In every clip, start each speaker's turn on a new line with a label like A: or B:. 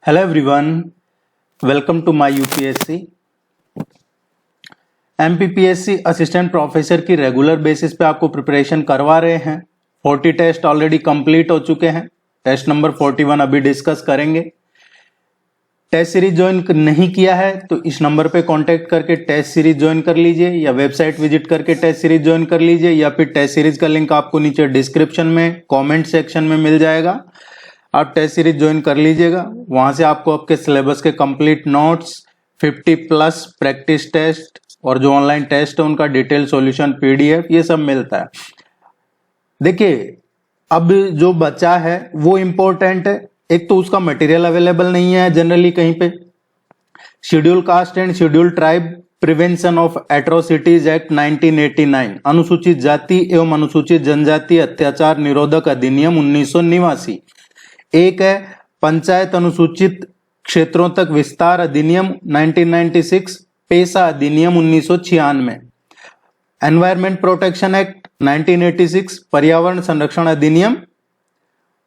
A: Hello everyone, welcome to my UPSC. MPPSC assistant professor की regular basis पे आपको preparation करवा रहे हैं। 40 टेस्ट ऑलरेडी कंप्लीट हो चुके हैं। टेस्ट नंबर 41 अभी डिस्कस करेंगे। टेस्ट सीरीज ज्वाइन नहीं किया है तो इस नंबर पे कांटेक्ट करके टेस्ट सीरीज ज्वाइन कर लीजिए, या वेबसाइट विजिट करके टेस्ट सीरीज ज्वाइन कर लीजिए, या फिर टेस्ट सीरीज का लिंक आपको नीचे डिस्क्रिप्शन में कॉमेंट सेक्शन में मिल जाएगा। आप टेस्ट सीरीज ज्वाइन कर लीजिएगा। वहां से आपको आपके सिलेबस के कंप्लीट नोट्स, 50+ प्रैक्टिस टेस्ट और जो ऑनलाइन टेस्ट है उनका डिटेल सॉल्यूशन, पीडीएफ, ये सब मिलता है। देखिए, अब जो बचा है वो इंपॉर्टेंट है। एक तो उसका मटेरियल अवेलेबल नहीं है जनरली कहीं पे। Schedule caste and schedule tribe prevention of atrocities act 1989, अनुसूचित जाति एवं अनुसूचित जनजाति अत्याचार निरोधक अधिनियम 1989। एक है पंचायत अनुसूचित क्षेत्रों तक विस्तार अधिनियम 1996, पेशा अधिनियम 1996, एनवायरमेंट प्रोटेक्शन एक्ट 1986, पर्यावरण संरक्षण अधिनियम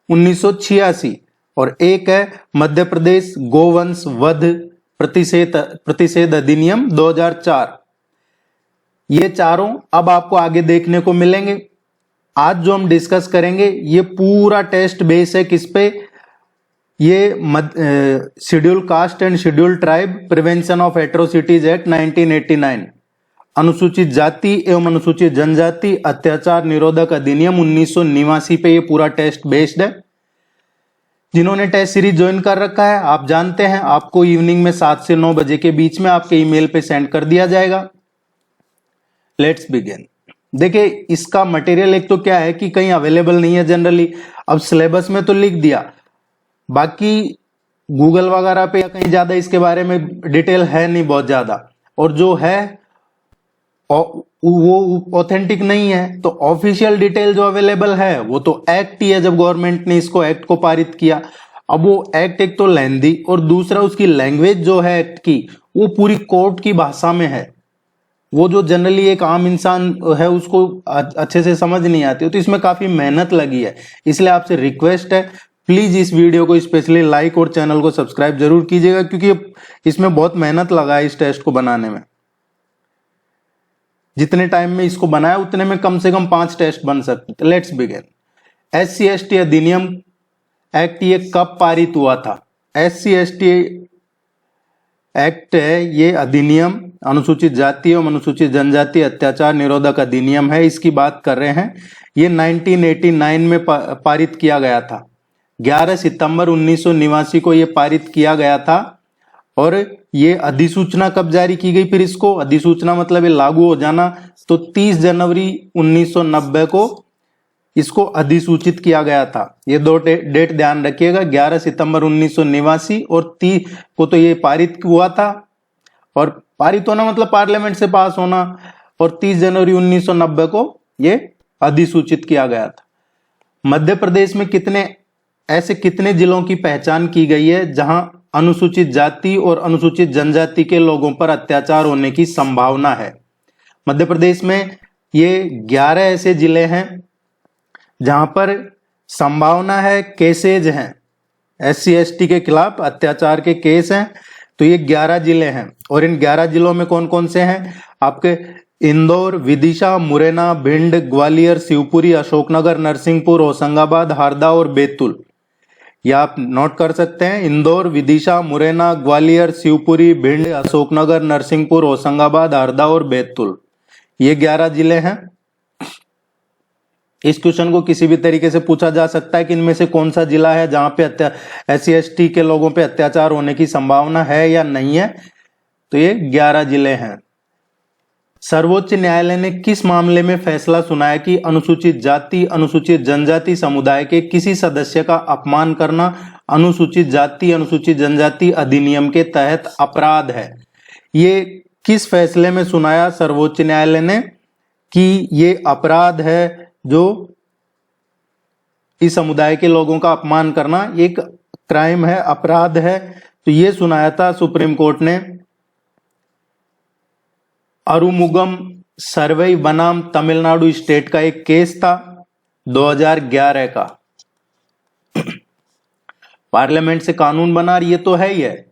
A: 1986, और एक है मध्य प्रदेश गोवंश वध प्रतिषेध अधिनियम 2004। ये चारों अब आपको आगे देखने को मिलेंगे। आज जो हम डिस्कस करेंगे ये पूरा टेस्ट बेस है किस पे? ये schedule caste and schedule tribe prevention of atrocities act 1989, अनुसूचित जाति एवं अनुसूचित जनजाति अत्याचार निरोधक अधिनियम 1989 पे ये पूरा टेस्ट बेस्ड है। जिन्होंने टेस्ट सीरीज ज्वाइन कर रखा है, आप जानते हैं आपको इवनिंग में 7 से 9 बजे के बीच में आपके ईमेल पे सेंड कर दिया जाएगा। Let's begin. देखिए, इसका मटेरियल एक तो क्या है कि कहीं अवेलेबल नहीं है जनरली। अब सिलेबस में तो लिख दिया, बाकी गूगल वगैरह पे या कहीं ज्यादा इसके बारे में डिटेल है नहीं बहुत ज्यादा, और जो है वो ऑथेंटिक नहीं है। तो ऑफिशियल डिटेल जो अवेलेबल है वो तो एक्ट ही है, जब गवर्नमेंट ने इसको एक्ट को पारित किया। अब वो एक्ट एक तो लेंदी, और दूसरा उसकी लैंग्वेज जो है एक्ट की वो पूरी कोर्ट की भाषा में है। वो जो जनरली एक आम इंसान है उसको अच्छे से समझ नहीं आती। तो इसमें काफी मेहनत लगी है, इसलिए आपसे रिक्वेस्ट है प्लीज इस वीडियो को स्पेशली लाइक और चैनल को सब्सक्राइब जरूर कीजिएगा, क्योंकि इसमें बहुत मेहनत लगा है इस टेस्ट को बनाने में। जितने टाइम में इसको बनाया उतने में कम से कम 5 टेस्ट बन सकते। Let's begin. SC/ST अधिनियम एक्ट ये कब पारित हुआ था? SC/ST एक्ट है ये अधिनियम, अनुसूचित जाति एवं अनुसूचित जनजाति अत्याचार निरोधक अधिनियम है, इसकी बात कर रहे हैं। ये 1989 में पारित किया गया था। 11 सितंबर 1989 को ये पारित किया गया था। और ये अधिसूचना कब जारी की गई? फिर इसको अधिसूचना मतलब ये लागू हो जाना, तो 30 जनवरी 1990 को इसको अधिसूचित किया गया था। ये दो डेट ध्यान रखिएगा, 11 सितंबर 1989 और 30 को तो ये पारित हुआ था। और पारित होना मतलब पार्लियामेंट से पास होना, और 30 जनवरी 1990 को ये अधिसूचित किया गया था। मध्य प्रदेश में कितने जिलों की पहचान की गई है जहां अनुसूचित जाति और अनुसूचित जनजाति के लोगों पर अत्याचार होने की संभावना है? मध्य प्रदेश में ये 11 ऐसे जिले हैं जहां पर संभावना है, केसेज हैं, SC/ST के खिलाफ अत्याचार के केस हैं। तो ये 11 जिले हैं, और इन 11 जिलों में कौन कौन से हैं? आपके इंदौर, विदिशा, मुरैना, भिंड, ग्वालियर, शिवपुरी, अशोकनगर, नरसिंहपुर, होशंगाबाद, हरदा और बैतूल। या आप नोट कर सकते हैं, इंदौर, विदिशा, मुरैना, ग्वालियर, शिवपुरी, भिंड, अशोकनगर, नरसिंहपुर, होशंगाबाद, हरदा और बैतूल, ये 11 जिले हैं। इस क्वेश्चन को किसी भी तरीके से पूछा जा सकता है कि इनमें से कौन सा जिला है जहां पे SC/ST के लोगों पे अत्याचार होने की संभावना है या नहीं है। तो ये 11 जिले हैं। सर्वोच्च न्यायालय ने किस मामले में फैसला सुनाया कि अनुसूचित जाति अनुसूचित जनजाति समुदाय के किसी सदस्य का अपमान करना अनुसूचित जाति अनुसूचित जनजाति अधिनियम के तहत अपराध है? ये किस फैसले में सुनाया सर्वोच्च न्यायालय ने कि ये अपराध है, जो इस समुदाय के लोगों का अपमान करना एक क्राइम है, अपराध है? तो ये सुनाया था सुप्रीम कोर्ट ने। अरुमुगम सर्वे बनाम तमिलनाडु स्टेट का एक केस था 2011 का। पार्लियामेंट से कानून बना, ये तो है ही है,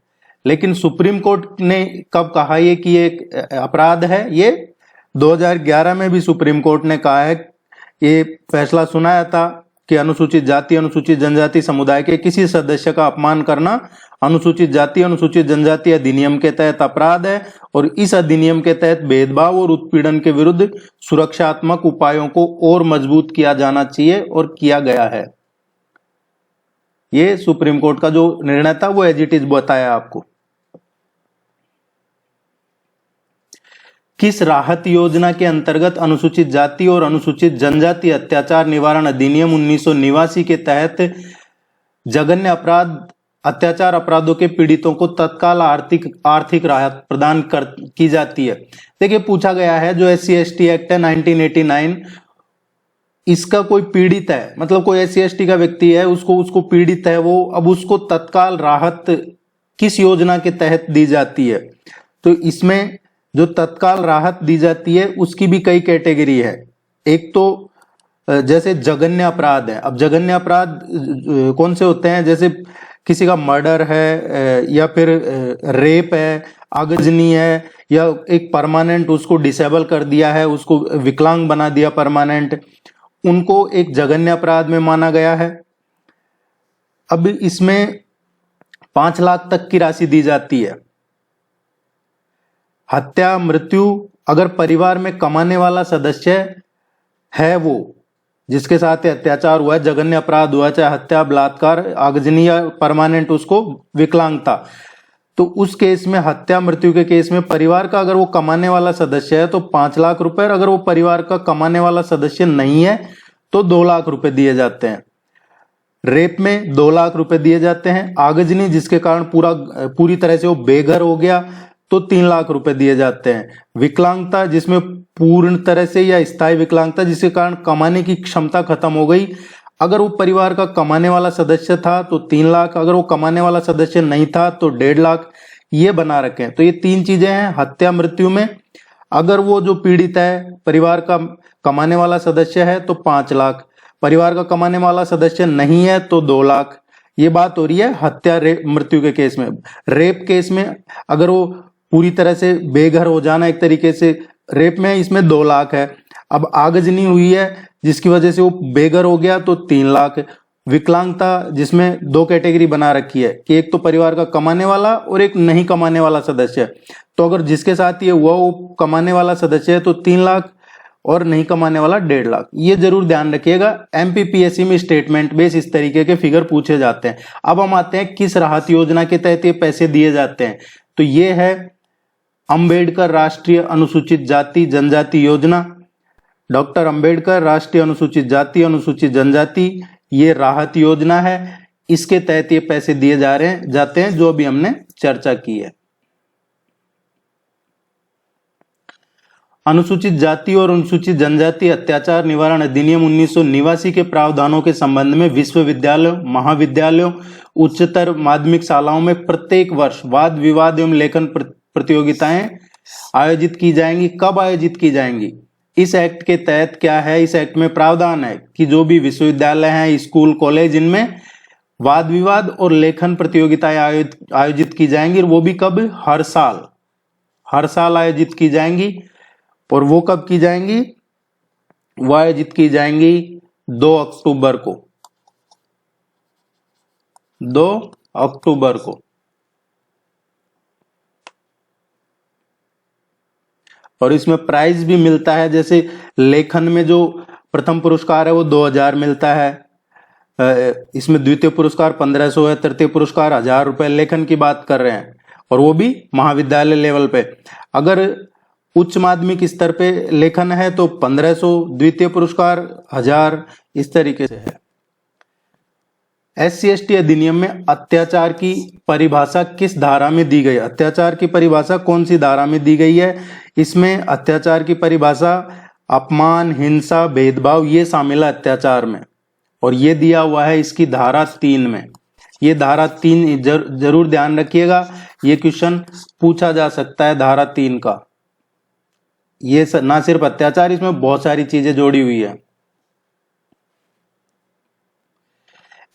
A: लेकिन सुप्रीम कोर्ट ने कब कहा ये कि ये एक अपराध है? ये 2011 में भी सुप्रीम कोर्ट ने कहा है, ये फैसला सुनाया था कि अनुसूचित जाति अनुसूचित जनजाति समुदाय के किसी सदस्य का अपमान करना अनुसूचित जाति अनुसूचित जनजाति अधिनियम के तहत अपराध है और इस अधिनियम के तहत भेदभाव और उत्पीड़न के विरुद्ध सुरक्षात्मक उपायों को और मजबूत किया जाना चाहिए और किया गया है। ये सुप्रीम कोर्ट का जो निर्णय था वो एज इट इज बताया आपको। किस राहत योजना के अंतर्गत अनुसूचित जाति और अनुसूचित जनजाति अत्याचार निवारण अधिनियम 1989 के तहत जघन्य अपराध अत्याचार अपराधों के पीड़ितों को तत्काल आर्थिक राहत प्रदान की जाती है? देखिए, पूछा गया है जो SC/ST एक्ट है 1989, इसका कोई पीड़ित है, मतलब कोई SC/ST का व्यक्ति है, उसको पीड़ित है वो, अब उसको तत्काल राहत किस योजना के तहत दी जाती है? तो इसमें जो तत्काल राहत दी जाती है उसकी भी कई कैटेगरी है। एक तो जैसे जघन्य अपराध है। अब जघन्य अपराध कौन से होते हैं? जैसे किसी का मर्डर है या फिर रेप है, आगजनी है, या एक परमानेंट उसको डिसेबल कर दिया है, उसको विकलांग बना दिया परमानेंट, उनको एक जघन्य अपराध में माना गया है। अब इसमें 5 लाख तक की राशि दी जाती है। हत्या, मृत्यु, अगर परिवार में कमाने वाला सदस्य है वो जिसके साथ अत्याचार हुआ है, जघन्य अपराध हुआ, चाहे हत्या, बलात्कार, आगजनी या परमानेंट उसको विकलांगता, तो उस केस में, हत्या मृत्यु के केस में परिवार का अगर वो कमाने वाला सदस्य है तो 5 लाख रुपए, अगर वो परिवार का कमाने वाला सदस्य नहीं है तो 2 लाख रुपए दिए जाते हैं। रेप में 2 लाख रुपए दिए जाते हैं। आगजनी जिसके कारण पूरी तरह से वो बेघर हो गया तो 3 लाख रुपए दिए जाते हैं। विकलांगता जिसमें पूर्ण तरह से या स्थायी विकलांगता जिसके कारण कमाने की क्षमता खत्म हो गई, अगर वो परिवार का कमाने वाला सदस्य था तो 3 लाख, अगर वो कमाने वाला सदस्य नहीं था तो 1.5 लाख, ये बना रखे। तो ये 3 चीजें हैं। हत्या मृत्यु में अगर वो जो पीड़ित है परिवार का कमाने वाला सदस्य है तो 5 लाख, परिवार का कमाने वाला सदस्य नहीं है तो 2 लाख। ये बात हो रही है हत्या मृत्यु के केस में। रेप केस में अगर वो पूरी तरह से बेघर हो जाना, एक तरीके से रेप में, इसमें 2 लाख है। अब आगजनी हुई है जिसकी वजह से वो बेघर हो गया तो 3 लाख। विकलांगता जिसमें 2 कैटेगरी बना रखी है कि एक तो परिवार का कमाने वाला और एक नहीं कमाने वाला सदस्य, तो अगर जिसके साथ ये हुआ वो कमाने वाला सदस्य है तो 3 लाख और नहीं कमाने वाला 1.5 लाख। ये जरूर ध्यान रखिएगा, MPPSC में स्टेटमेंट बेस इस तरीके के फिगर पूछे जाते हैं। अब हम आते हैं किस राहत योजना के तहत ये पैसे दिए जाते हैं। तो ये है अंबेडकर राष्ट्रीय अनुसूचित जाति जनजाति योजना। डॉक्टर अंबेडकर राष्ट्रीय अनुसूचित जाति अनुसूचित जनजाति, ये राहत योजना है। इसके तहत ये पैसे दिए जाते हैं जो भी हमने चर्चा की है। अनुसूचित जाति और अनुसूचित जनजाति अत्याचार निवारण अधिनियम 1989 के प्रावधानों के संबंध में विश्वविद्यालयों, महाविद्यालयों, उच्चतर माध्यमिक शालाओं में प्रत्येक वर्ष वाद विवाद एवं लेखन प्रतियोगिताएं आयोजित की जाएंगी। कब आयोजित की जाएंगी? इस एक्ट के तहत क्या है, इस एक्ट में प्रावधान है कि जो भी विश्वविद्यालय हैं, स्कूल, कॉलेज, इनमें वाद विवाद और लेखन प्रतियोगिताएं आयोजित की जाएंगी। वो भी कब? हर साल आयोजित की जाएंगी। और वो कब की जाएंगी? वो आयोजित की जाएंगी 2 अक्टूबर को। 2 अक्टूबर को। और इसमें प्राइज भी मिलता है। जैसे लेखन में जो प्रथम पुरस्कार है वो 2000 मिलता है, इसमें द्वितीय पुरस्कार 1500 है, तृतीय पुरस्कार 1000 रुपए। लेखन की बात कर रहे हैं और वो भी महाविद्यालय लेवल पे। अगर उच्च माध्यमिक स्तर पे लेखन है तो 1500, द्वितीय पुरस्कार 1000, इस तरीके से है। SC/ST अधिनियम में अत्याचार की परिभाषा किस धारा में दी गई? अत्याचार की परिभाषा कौन सी धारा में दी गई है? इसमें अत्याचार की परिभाषा अपमान, हिंसा, भेदभाव, ये शामिल है अत्याचार में, और ये दिया हुआ है इसकी धारा 3 में। ये धारा 3 जरूर ध्यान रखिएगा, ये क्वेश्चन पूछा जा सकता है धारा 3 का। ये ना सिर्फ अत्याचार, इसमें बहुत सारी चीजें जोड़ी हुई है।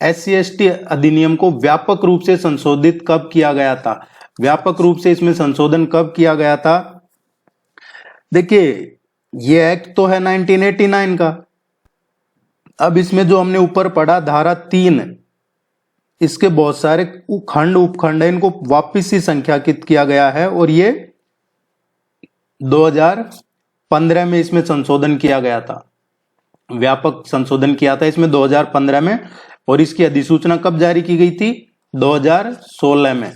A: SC/ST अधिनियम को व्यापक रूप से संशोधित कब किया गया था? व्यापक रूप से इसमें संशोधन कब किया गया था? देखिए, ये एक्ट तो है 1989 का। अब इसमें जो हमने ऊपर पढ़ा धारा 3, इसके बहुत सारे खंड उपखंड है, इनको वापिस ही संख्याकित किया गया है और ये 2015 में इसमें संशोधन किया गया था। व्यापक संशोधन किया था इसमें 2015 में, और इसकी अधिसूचना कब जारी की गई थी? 2016 में।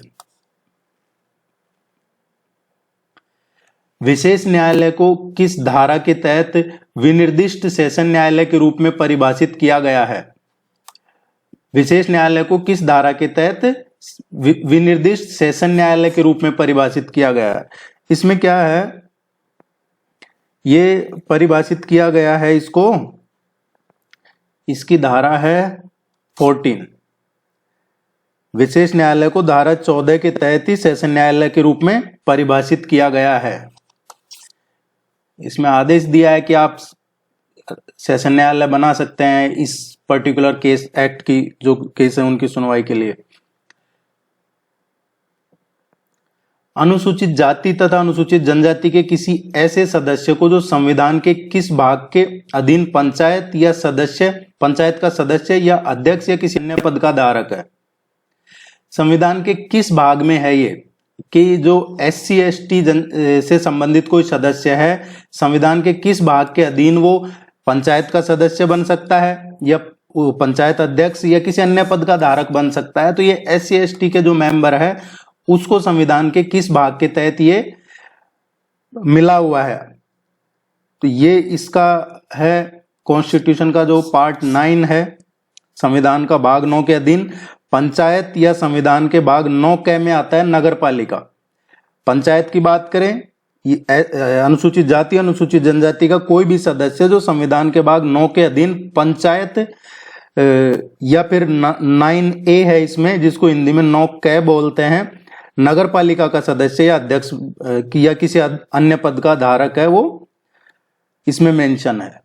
A: विशेष न्यायालय को किस धारा के तहत विनिर्दिष्ट सेशन न्यायालय के रूप में परिभाषित किया गया है? विशेष न्यायालय को किस धारा के तहत विनिर्दिष्ट सेशन न्यायालय के रूप में परिभाषित किया गया है? इसमें क्या है, ये परिभाषित किया गया है इसको, इसकी धारा है 14। विशेष न्यायालय को धारा 14 के तहत ही सेशन न्यायालय के रूप में परिभाषित किया गया है। इसमें आदेश दिया है कि आप सेशन न्यायालय बना सकते हैं इस पर्टिकुलर केस एक्ट की जो केस है उनकी सुनवाई के लिए। अनुसूचित जाति तथा अनुसूचित जनजाति के किसी ऐसे सदस्य को जो संविधान के किस भाग के अधीन पंचायत का सदस्य या अध्यक्ष या किसी अन्य पद का धारक है? संविधान के किस भाग में है ये कि जो SC/ST से संबंधित कोई सदस्य है, संविधान के किस भाग के अधीन वो पंचायत का सदस्य बन सकता है या पंचायत अध्यक्ष या किसी अन्य पद का धारक बन सकता है? तो ये SC/ST के जो मेंबर है उसको संविधान के किस भाग के तहत ये मिला हुआ है? तो ये इसका है कॉन्स्टिट्यूशन का जो पार्ट 9 है, संविधान का भाग 9 के अधीन पंचायत या संविधान के भाग 9 क में आता है नगर पालिका। पंचायत की बात करें, अनुसूचित जाति अनुसूचित जनजाति का कोई भी सदस्य जो संविधान के भाग 9 के अधीन पंचायत या फिर 9A है इसमें, जिसको हिंदी में 9 क बोलते हैं, नगर पालिका का सदस्य या अध्यक्ष या किसी अन्य पद का धारक है, वो इसमें मेंशन है।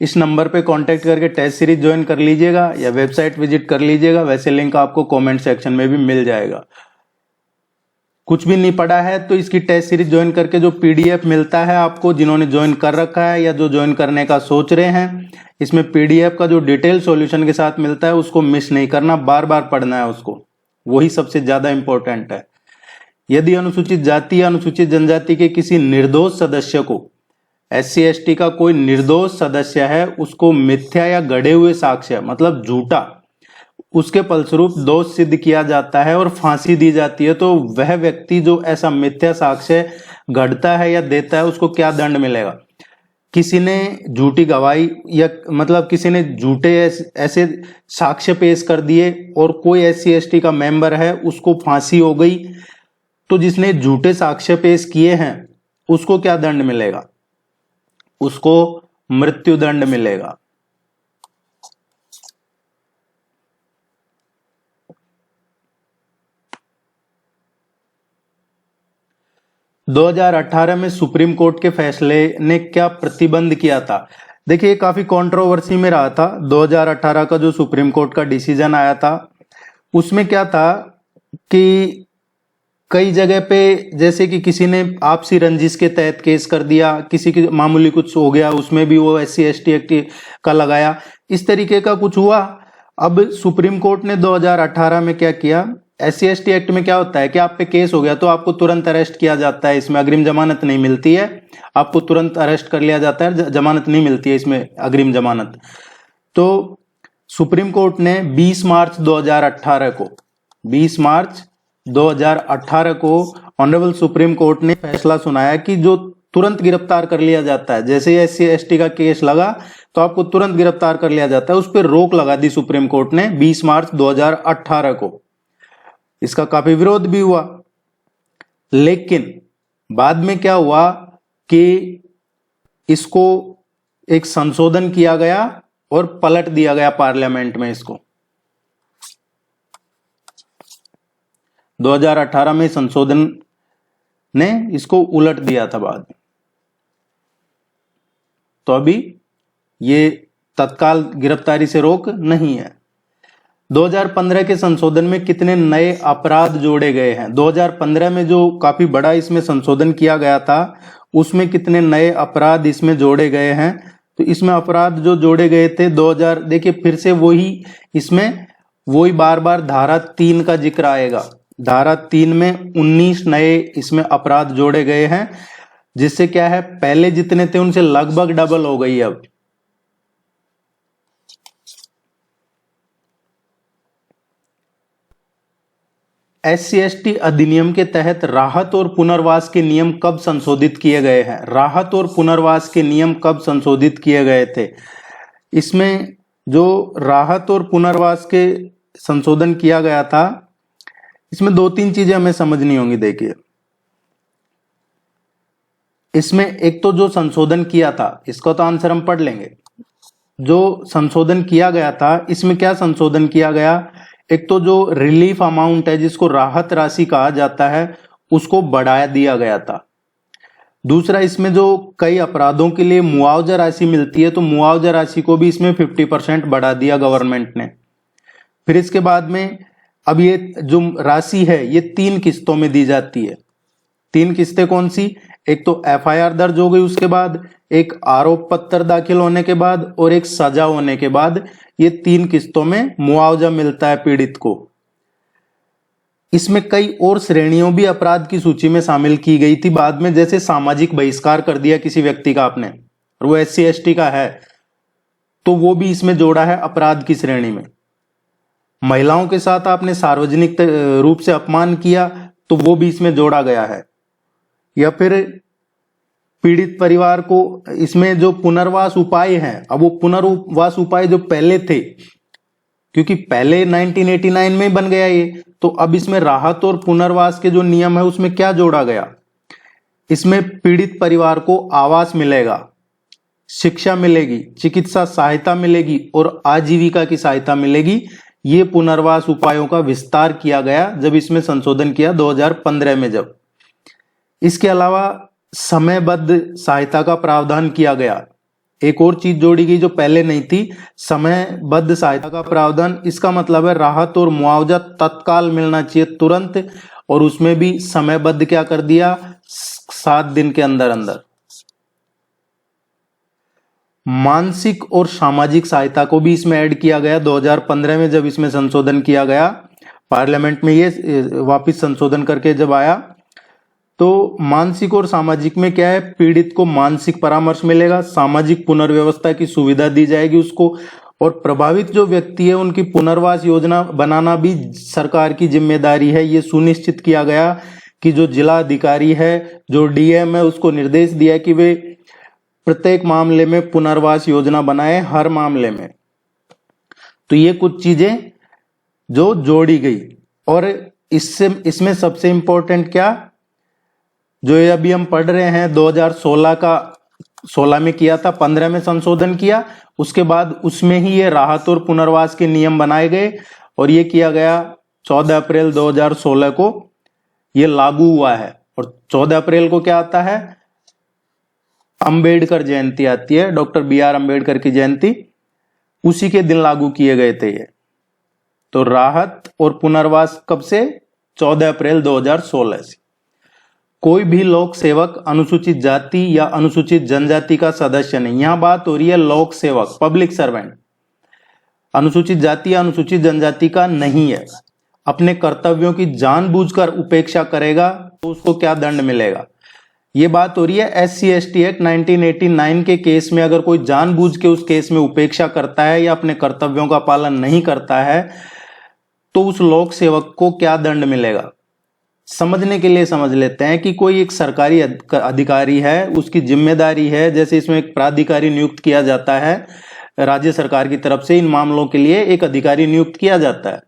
A: इस नंबर पे कांटेक्ट करके टेस्ट सीरीज ज्वाइन कर लीजिएगा या वेबसाइट विजिट कर लीजिएगा, वैसे लिंक आपको कमेंट सेक्शन में भी मिल जाएगा। कुछ भी नहीं पढ़ा है तो इसकी टेस्ट सीरीज ज्वाइन करके जो PDF मिलता है आपको, जिन्होंने ज्वाइन कर रखा है या जो ज्वाइन करने का सोच रहे हैं, इसमें PDF का जो डिटेल सॉल्यूशन के साथ मिलता है उसको मिस नहीं करना, बार बार पढ़ना है उसको, वही सबसे ज्यादा इंपॉर्टेंट है। यदि अनुसूचित जाति या अनुसूचित जनजाति के किसी निर्दोष सदस्य को, SC/ST का कोई निर्दोष सदस्य है, उसको मिथ्या या गढ़े हुए साक्ष्य मतलब झूठा, उसके फलस्वरूप दोष सिद्ध किया जाता है और फांसी दी जाती है, तो वह व्यक्ति जो ऐसा मिथ्या साक्ष्य गढ़ता है या देता है उसको क्या दंड मिलेगा? किसी ने झूठी गवाही या मतलब किसी ने झूठे ऐसे साक्ष्य पेश कर दिए और कोई SC/ST का मेंबर है, उसको फांसी हो गई, तो जिसने झूठे साक्ष्य पेश किए हैं उसको क्या दंड मिलेगा? उसको मृत्यु दंड मिलेगा। – 2018 में सुप्रीम कोर्ट के फैसले ने क्या प्रतिबंध किया था? देखिए, काफी कंट्रोवर्सी में रहा था। 2018 का जो सुप्रीम कोर्ट का डिसीजन आया था उसमें क्या था कि कई जगह पे जैसे कि किसी ने आपसी रंजिश के तहत केस कर दिया, किसी की मामूली कुछ हो गया उसमें भी वो SC/ST एक्ट का लगाया, इस तरीके का कुछ हुआ। अब सुप्रीम कोर्ट ने 2018 में क्या किया, SC/ST एक्ट में क्या होता है कि आप पे केस हो गया तो आपको तुरंत अरेस्ट किया जाता है, इसमें अग्रिम जमानत नहीं मिलती है, आपको तुरंत अरेस्ट कर लिया जाता है, जमानत नहीं मिलती है इसमें, अग्रिम जमानत। तो सुप्रीम कोर्ट ने 20 मार्च 2018 को ऑनरेबल सुप्रीम कोर्ट ने फैसला सुनाया कि जो तुरंत गिरफ्तार कर लिया जाता है, जैसे ही SC/ST का केस लगा तो आपको तुरंत गिरफ्तार कर लिया जाता है, उस पर रोक लगा दी सुप्रीम कोर्ट ने 20 मार्च 2018 को। इसका काफी विरोध भी हुआ, लेकिन बाद में क्या हुआ कि इसको एक संशोधन किया गया और पलट दिया गया पार्लियामेंट में। इसको 2018 में संशोधन ने इसको उलट दिया था बाद में। तो अभी ये तत्काल गिरफ्तारी से रोक नहीं है। 2015 के संशोधन में कितने नए अपराध जोड़े गए हैं? 2015 में जो काफी बड़ा इसमें संशोधन किया गया था उसमें कितने नए अपराध इसमें जोड़े गए हैं? तो इसमें अपराध जो जोड़े गए थे 2000, देखिए फिर से वही बार बार धारा 3 का जिक्र आएगा। धारा 3 में 19 नए इसमें अपराध जोड़े गए हैं, जिससे क्या है पहले जितने थे उनसे लगभग डबल हो गई अब। SC/ST अधिनियम के तहत राहत और पुनर्वास के नियम कब संशोधित किए गए हैं? राहत और पुनर्वास के नियम कब संशोधित किए गए थे? इसमें जो राहत और पुनर्वास के संशोधन किया गया था, इसमें 2-3 चीजें हमें समझनी होंगी। देखिए, इसमें एक तो जो संशोधन किया था, इसका तो आंसर हम पढ़ लेंगे। जो संशोधन किया गया था, इसमें क्या संशोधन किया गया? एक तो जो रिलीफ अमाउंट है, जिसको राहत राशि कहा जाता है, उसको बढ़ाया दिया गया था। दूसरा, इसमें जो कई अपराधों के लिए मुआवजा राशि मिलती है, तो मुआवजा राशि को भी इसमें 50% बढ़ा दिया गवर्नमेंट ने। फिर इसके बाद में अब ये जो राशि है ये 3 किस्तों में दी जाती है। 3 किस्तें कौन सी? एक तो FIR दर्ज हो गई, उसके बाद एक आरोप पत्र दाखिल होने के बाद, और एक सजा होने के बाद, ये 3 किस्तों में मुआवजा मिलता है पीड़ित को। इसमें कई और श्रेणियों भी अपराध की सूची में शामिल की गई थी बाद में, जैसे सामाजिक बहिष्कार कर दिया किसी व्यक्ति का आपने, और वो SC/ST का है, तो वो भी इसमें जोड़ा है अपराध की श्रेणी में। महिलाओं के साथ आपने सार्वजनिक रूप से अपमान किया, तो वो भी इसमें जोड़ा गया है। या फिर पीड़ित परिवार को, इसमें जो पुनर्वास उपाय हैं, अब वो पुनर्वास उपाय जो पहले थे, क्योंकि पहले 1989 में बन गया ये, तो अब इसमें राहत और पुनर्वास के जो नियम है उसमें क्या जोड़ा गया? इसमें पीड़ित परिवार को आवास मिलेगा, शिक्षा मिलेगी, चिकित्सा सहायता मिलेगी और आजीविका की सहायता मिलेगी। ये पुनर्वास उपायों का विस्तार किया गया जब इसमें संशोधन किया 2015 में। जब इसके अलावा समयबद्ध सहायता का प्रावधान किया गया। एक और चीज जोड़ी गई जो पहले नहीं थी, समयबद्ध सहायता का प्रावधान। इसका मतलब है राहत और मुआवजा तत्काल मिलना चाहिए, तुरंत, और उसमें भी समयबद्ध क्या कर दिया? 7 दिन के अंदर अंदर। मानसिक और सामाजिक सहायता को भी इसमें ऐड किया गया 2015 में, जब इसमें संशोधन किया गया पार्लियामेंट में। ये वापस संशोधन करके जब आया, तो मानसिक और सामाजिक में क्या है? पीड़ित को मानसिक परामर्श मिलेगा, सामाजिक पुनर्व्यवस्था की सुविधा दी जाएगी उसको, और प्रभावित जो व्यक्ति है उनकी पुनर्वास योजना बनाना भी सरकार की जिम्मेदारी है। ये सुनिश्चित किया गया कि जो जिला अधिकारी है, जो DM है, उसको निर्देश दिया कि वे प्रत्येक मामले में पुनर्वास योजना बनाए, हर मामले में। तो ये कुछ चीजें जो जोड़ी गई। और इसमें सबसे इंपॉर्टेंट क्या, जो ये अभी हम पढ़ रहे हैं 2016 में किया था, 15 में संशोधन किया, उसके बाद उसमें ही ये राहत और पुनर्वास के नियम बनाए गए, और ये किया गया 14 अप्रैल 2016 को ये लागू हुआ है। और 14 अप्रैल को क्या आता है? अंबेडकर जयंती आती है, डॉक्टर BR अंबेडकर की जयंती, उसी के दिन लागू किए गए थे ये। तो राहत और पुनर्वास कब से? 14 अप्रैल 2016 से। कोई भी लोक सेवक अनुसूचित जाति या अनुसूचित जनजाति का सदस्य नहीं। यहां बात हो रही है लोक सेवक, पब्लिक सर्वेंट, अनुसूचित जाति या अनुसूचित जनजाति का नहीं है, अपने कर्तव्यों की जानबूझकर उपेक्षा करेगा तो उसको क्या दंड मिलेगा? ये बात हो रही है SC/ST एक्ट 1989 के केस में। अगर कोई जानबूझ के उस केस में उपेक्षा करता है या अपने कर्तव्यों का पालन नहीं करता है, तो उस लोक सेवक को क्या दंड मिलेगा? समझने के लिए समझ लेते हैं कि कोई एक सरकारी अधिकारी है, उसकी जिम्मेदारी है, जैसे इसमें एक प्राधिकारी नियुक्त किया जाता है राज्य सरकार की तरफ से, इन मामलों के लिए एक अधिकारी नियुक्त किया जाता है।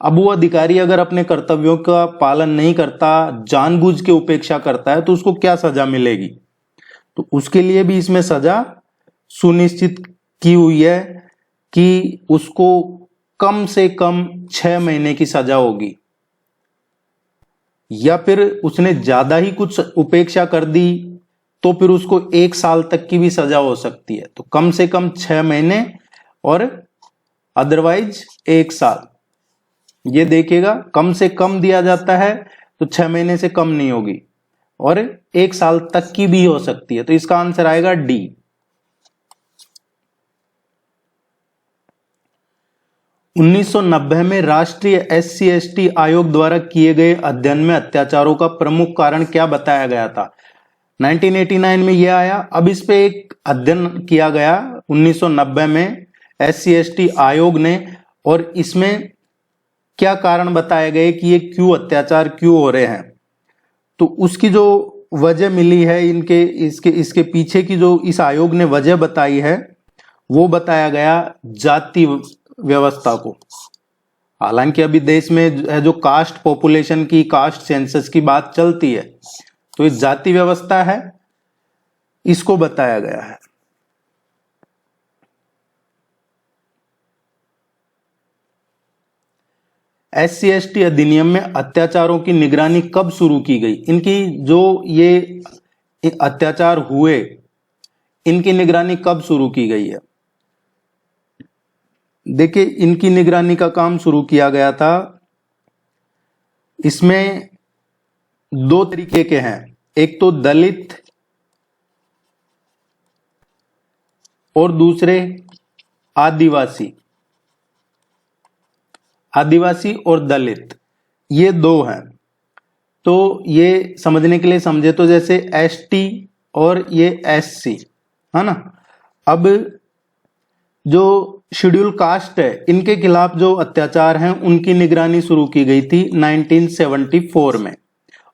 A: अब वो अधिकारी अगर अपने कर्तव्यों का पालन नहीं करता, जानबूझ के उपेक्षा करता है, तो उसको क्या सजा मिलेगी? तो उसके लिए भी इसमें सजा सुनिश्चित की हुई है कि उसको कम से कम 6 महीने की सजा होगी, या फिर उसने ज्यादा ही कुछ उपेक्षा कर दी तो फिर उसको 1 साल तक की भी सजा हो सकती है। तो कम से कम 6 महीने और अदरवाइज 1 साल। ये देखिएगा, कम से कम दिया जाता है तो 6 महीने से कम नहीं होगी और 1 साल तक की भी हो सकती है, तो इसका आंसर आएगा डी। 1990 में राष्ट्रीय SC/ST आयोग द्वारा किए गए अध्ययन में अत्याचारों का प्रमुख कारण क्या बताया गया था? 1989 में यह आया। अब इस पे एक अध्ययन किया गया 1990 में SC/ST आयोग ने, और इसमें क्या कारण बताए गए कि ये क्यों अत्याचार क्यों हो रहे हैं। तो उसकी जो वजह मिली है, इसके पीछे की जो इस आयोग ने वजह बताई है, वो बताया गया जाति व्यवस्था को। हालांकि अभी देश में जो कास्ट पॉपुलेशन की, कास्ट सेंसस की बात चलती है, तो ये जाति व्यवस्था है, इसको बताया गया है। SC/ST अधिनियम में अत्याचारों की निगरानी कब शुरू की गई? इनकी जो ये अत्याचार हुए, इनकी निगरानी कब शुरू की गई है? देखिए, इनकी निगरानी का काम शुरू किया गया था, इसमें 2 तरीके के हैं। एक तो दलित और दूसरे आदिवासी। आदिवासी और दलित, ये 2 हैं। तो ये समझने के लिए समझे तो जैसे ST और ये SC है ना। अब जो शेड्यूल कास्ट है, इनके खिलाफ जो अत्याचार हैं, उनकी निगरानी शुरू की गई थी 1974 में,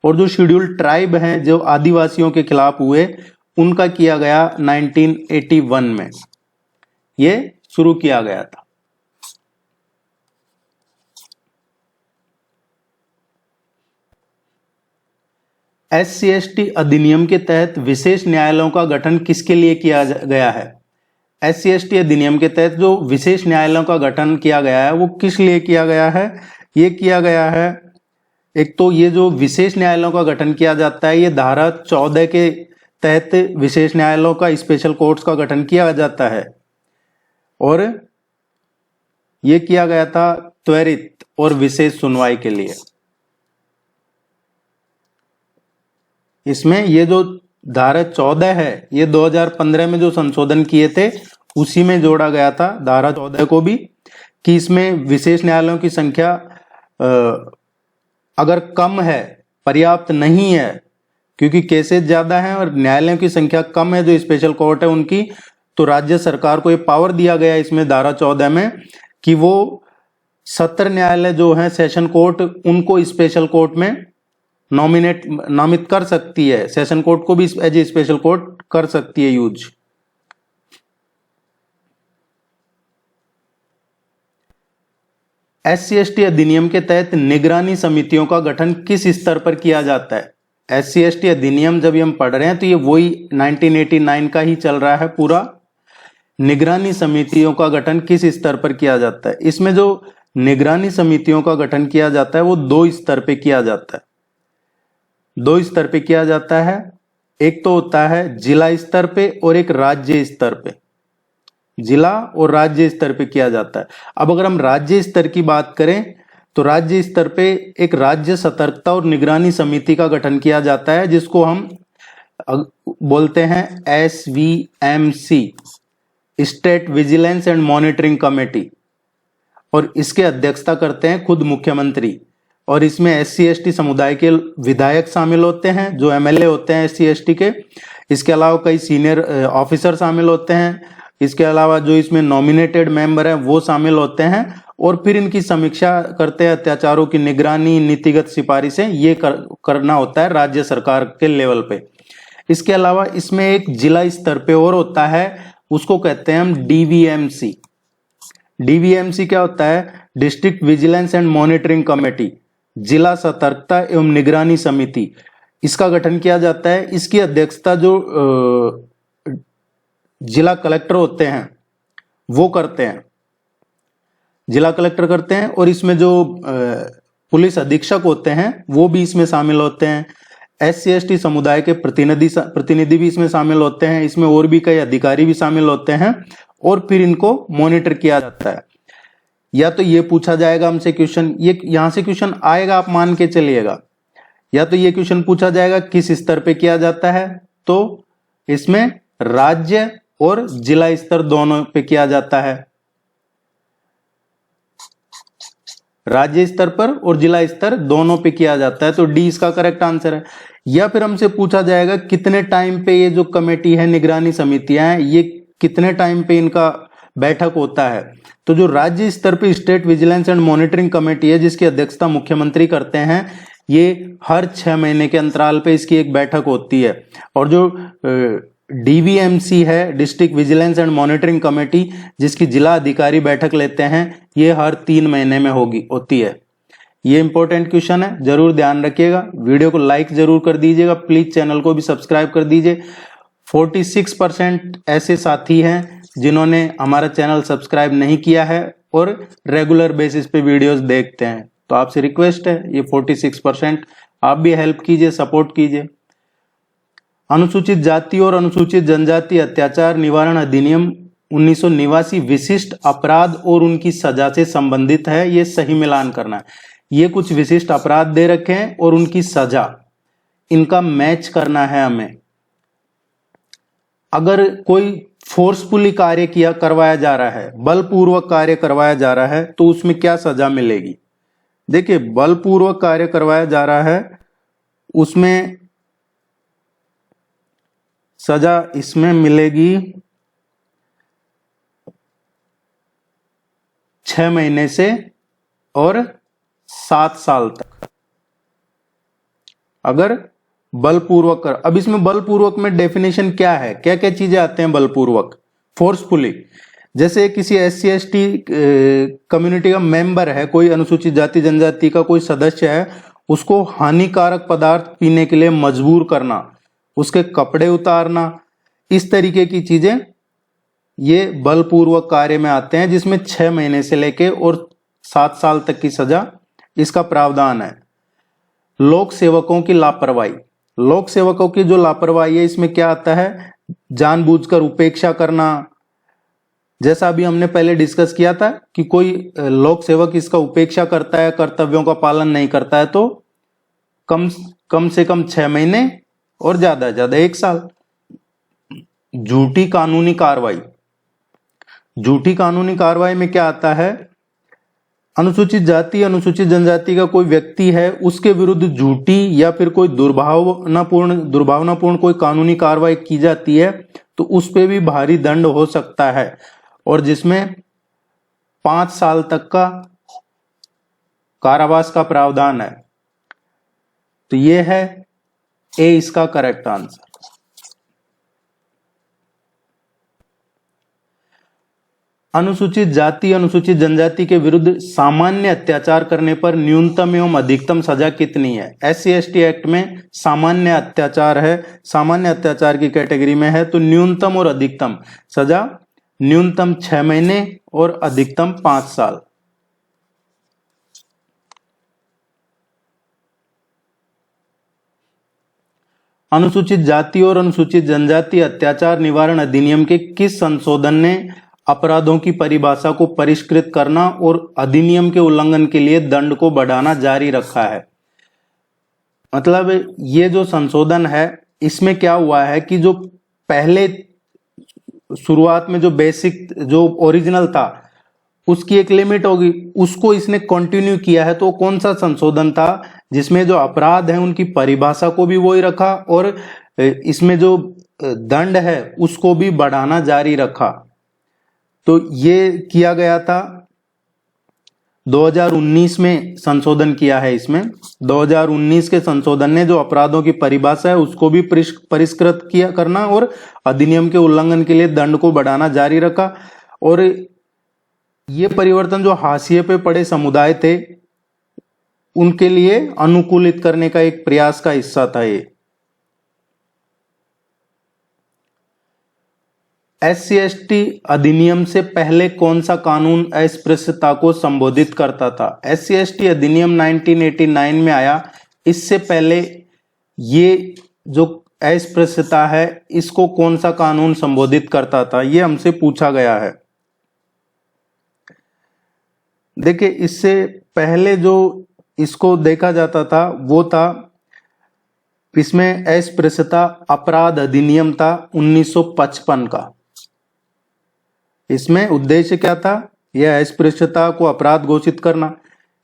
A: और जो शेड्यूल ट्राइब हैं, जो आदिवासियों के खिलाफ हुए, उनका किया गया 1981 में, ये शुरू किया गया था। SC/ST अधिनियम के तहत विशेष न्यायालयों का गठन किसके लिए किया गया है? SC/ST अधिनियम के तहत जो विशेष न्यायालयों का गठन किया गया है, वो किस लिए किया गया है? ये किया गया है, एक तो ये जो विशेष न्यायालयों का गठन किया जाता है, ये धारा 14 के तहत विशेष न्यायालयों का, स्पेशल कोर्ट्स का गठन किया जाता है, और ये किया गया था त्वरित और विशेष सुनवाई के लिए। इसमें ये जो धारा 14 है, ये 2015 में जो संशोधन किए थे, उसी में जोड़ा गया था धारा 14 को भी, कि इसमें विशेष न्यायालयों की संख्या अगर कम है, पर्याप्त नहीं है, क्योंकि केसेस ज्यादा हैं और न्यायालयों की संख्या कम है, जो स्पेशल कोर्ट है उनकी, तो राज्य सरकार को ये पावर दिया गया इसमें धारा 14 में कि वो सत्र न्यायालय जो है, सेशन कोर्ट, उनको स्पेशल कोर्ट में नामित कर सकती है। सेशन कोर्ट को भी एज ए स्पेशल कोर्ट कर सकती है यूज। SC/ST अधिनियम के तहत निगरानी समितियों का गठन किस स्तर पर किया जाता है? SC/ST अधिनियम जब हम पढ़ रहे हैं तो ये वही 1989 का ही चल रहा है पूरा। निगरानी समितियों का गठन किस स्तर पर किया जाता है? इसमें जो निगरानी समितियों का गठन किया जाता है, वो 2 स्तर पे किया जाता है। 2 स्तर पे किया जाता है। एक तो होता है जिला स्तर पे और एक राज्य स्तर पे। जिला और राज्य स्तर पे किया जाता है। अब अगर हम राज्य स्तर की बात करें तो राज्य स्तर पे एक राज्य सतर्कता और निगरानी समिति का गठन किया जाता है, जिसको हम बोलते हैं SVMC, state vigilance and monitoring committee, और इसके अध्यक्षता करते हैं खुद मुख्यमंत्री। और इसमें SC/ST समुदाय के विधायक शामिल होते हैं, जो MLA होते हैं SC/ST के। इसके अलावा कई सीनियर ऑफिसर शामिल होते हैं। इसके अलावा जो इसमें नॉमिनेटेड मेंबर हैं, वो शामिल होते हैं, और फिर इनकी समीक्षा करते हैं। अत्याचारों की निगरानी, नीतिगत सिफारिशें, ये करना होता है राज्य सरकार के लेवल पे। इसके अलावा इसमें एक जिला स्तर पे और होता है, उसको कहते हैं हम DVMC। DVMC क्या होता है? District vigilance and monitoring committee, जिला सतर्कता एवं निगरानी समिति। इसका गठन किया जाता है। इसकी अध्यक्षता जो जिला कलेक्टर होते हैं वो करते हैं, जिला कलेक्टर करते हैं। और इसमें जो पुलिस अधीक्षक होते हैं वो भी इसमें शामिल होते हैं। SC/ST समुदाय के प्रतिनिधि भी इसमें शामिल होते हैं। इसमें और भी कई अधिकारी भी शामिल होते हैं। और फिर इनको मॉनिटर किया जाता है। या तो ये पूछा जाएगा हमसे क्वेश्चन, ये यहां से क्वेश्चन आएगा, आप मान के चलिएगा। या तो ये क्वेश्चन पूछा जाएगा किस स्तर पे किया जाता है, तो इसमें राज्य और जिला स्तर दोनों पे किया जाता है, राज्य स्तर पर और जिला स्तर दोनों पे किया जाता है, तो डी इसका करेक्ट आंसर है। या फिर हमसे पूछा जाएगा कितने टाइम पे ये जो कमेटी है, निगरानी समितियां हैं, ये कितने टाइम पे इनका बैठक होता है, तो जो राज्य स्तर पे state vigilance and monitoring committee है, जिसकी अध्यक्षता मुख्यमंत्री करते हैं, ये हर 6 महीने के अंतराल पे इसकी एक बैठक होती है। और जो डीवीएमसी है, district vigilance and monitoring committee, जिसकी जिला अधिकारी बैठक लेते हैं, ये हर 3 महीने में होती है। ये इंपॉर्टेंट क्वेश्चन है, जरूर ध्यान रखिएगा। वीडियो को लाइक जरूर कर दीजिएगा, प्लीज चैनल को भी सब्सक्राइब कर दीजिए। 46% ऐसे साथी हैं जिन्होंने हमारा चैनल सब्सक्राइब नहीं किया है और रेगुलर बेसिस पे वीडियोस देखते हैं, तो आपसे रिक्वेस्ट है, ये 46% आप भी हेल्प कीजिए, सपोर्ट कीजिए। अनुसूचित जाति और अनुसूचित जनजाति अत्याचार निवारण अधिनियम 1989 विशिष्ट अपराध और उनकी सजा से संबंधित है, ये सही मिलान करना है। ये कुछ विशिष्ट अपराध दे रखे हैं और उनकी सजा, इनका मैच करना है हमें। अगर कोई फोर्सफुली कार्य करवाया जा रहा है, बलपूर्वक कार्य करवाया जा रहा है, तो उसमें क्या सजा मिलेगी? देखिए, बलपूर्वक कार्य करवाया जा रहा है, उसमें सजा इसमें मिलेगी 6 महीने से और 7 साल तक, अगर बलपूर्वक कर। अब इसमें बलपूर्वक में डेफिनेशन क्या है, क्या क्या चीजें आते हैं बलपूर्वक? फोर्सफुली, जैसे किसी SC/ST कम्युनिटी का मेंबर है, कोई अनुसूचित जाति जनजाति का कोई सदस्य है, उसको हानिकारक पदार्थ पीने के लिए मजबूर करना, उसके कपड़े उतारना, इस तरीके की चीजें ये बलपूर्वक कार्य में आते हैं, जिसमें 6 महीने से लेके और 7 साल तक की सजा इसका प्रावधान है। लोक सेवकों की लापरवाही, लोक सेवकों की जो लापरवाही है, इसमें क्या आता है? जानबूझकर उपेक्षा करना, जैसा अभी हमने पहले डिस्कस किया था कि कोई लोक सेवक इसका उपेक्षा करता है, कर्तव्यों का पालन नहीं करता है, तो कम से कम 6 महीने और ज्यादा से ज्यादा 1 साल। झूठी कानूनी कार्रवाई, झूठी कानूनी कार्रवाई में क्या आता है? अनुसूचित जाति अनुसूचित जनजाति का कोई व्यक्ति है, उसके विरुद्ध झूठी या फिर कोई दुर्भावनापूर्ण कोई कानूनी कार्रवाई की जाती है, तो उस पे भी भारी दंड हो सकता है, और जिसमें 5 साल तक का कारावास का प्रावधान है। तो ये है ए इसका करेक्ट आंसर। अनुसूचित जाति अनुसूचित जनजाति के विरुद्ध सामान्य अत्याचार करने पर न्यूनतम एवं अधिकतम सजा कितनी है? SC/ST एक्ट में सामान्य अत्याचार है, सामान्य अत्याचार की कैटेगरी में है, तो न्यूनतम और अधिकतम सजा, न्यूनतम 6 महीने और अधिकतम 5 साल। अनुसूचित जाति और अनुसूचित जनजाति अत्याचार निवारण अधिनियम के किस संशोधन ने अपराधों की परिभाषा को परिष्कृत करना और अधिनियम के उल्लंघन के लिए दंड को बढ़ाना जारी रखा है? मतलब ये जो संशोधन है, इसमें क्या हुआ है कि जो पहले शुरुआत में जो बेसिक जो ओरिजिनल था, उसकी एक लिमिट होगी, उसको इसने कंटिन्यू किया है। तो कौन सा संशोधन था? जिसमें जो अपराध है उनकी परिभाषा को भी वही रखा और इसमें जो दंड है उसको भी बढ़ाना जारी रखा। तो ये किया गया था 2019 में संशोधन किया है। इसमें 2019 के संशोधन ने जो अपराधों की परिभाषा है उसको भी परिष्कृत किया करना और अधिनियम के उल्लंघन के लिए दंड को बढ़ाना जारी रखा। और ये परिवर्तन जो हाशिए पे पड़े समुदाय थे उनके लिए अनुकूलित करने का एक प्रयास का हिस्सा था ये। SC/ST अधिनियम से पहले कौन सा कानून अस्पृश्यता को संबोधित करता था? SC/ST अधिनियम 1989 में आया। इससे पहले ये जो अस्पृश्यता है, इसको कौन सा कानून संबोधित करता था, ये हमसे पूछा गया है। देखिए, इससे पहले जो इसको देखा जाता था वो था, इसमें अस्पृश्यता अपराध अधिनियम था 1955 का। इसमें उद्देश्य क्या था, यह अस्पृश्यता को अपराध घोषित करना।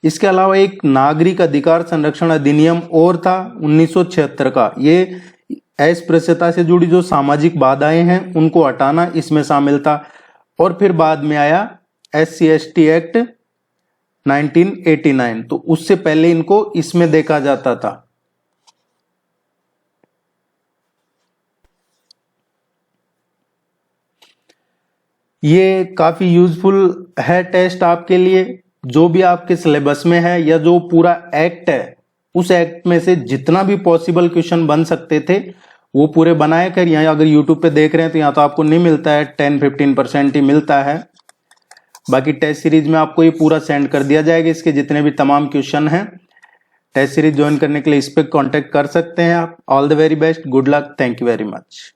A: इसके अलावा एक नागरिक अधिकार संरक्षण अधिनियम और था 1976 का, ये अस्पृश्यता से जुड़ी जो सामाजिक बाधाएं हैं उनको हटाना इसमें शामिल था। और फिर बाद में आया SC/ST एक्ट 1989, तो उससे पहले इनको इसमें देखा जाता था। ये काफी यूजफुल है टेस्ट आपके लिए। जो भी आपके सिलेबस में है या जो पूरा एक्ट है, उस एक्ट में से जितना भी पॉसिबल क्वेश्चन बन सकते थे वो पूरे बनाए कर, यहाँ अगर यूट्यूब पे देख रहे हैं तो यहाँ तो आपको नहीं मिलता है, 10-15% ही मिलता है। बाकी टेस्ट सीरीज में आपको ये पूरा सेंड कर दिया जाएगा, इसके जितने भी तमाम क्वेश्चन हैं। टेस्ट सीरीज ज्वाइन करने के लिए इस पे कांटेक्ट कर सकते हैं आप। All the very best, good luck, thank you very much.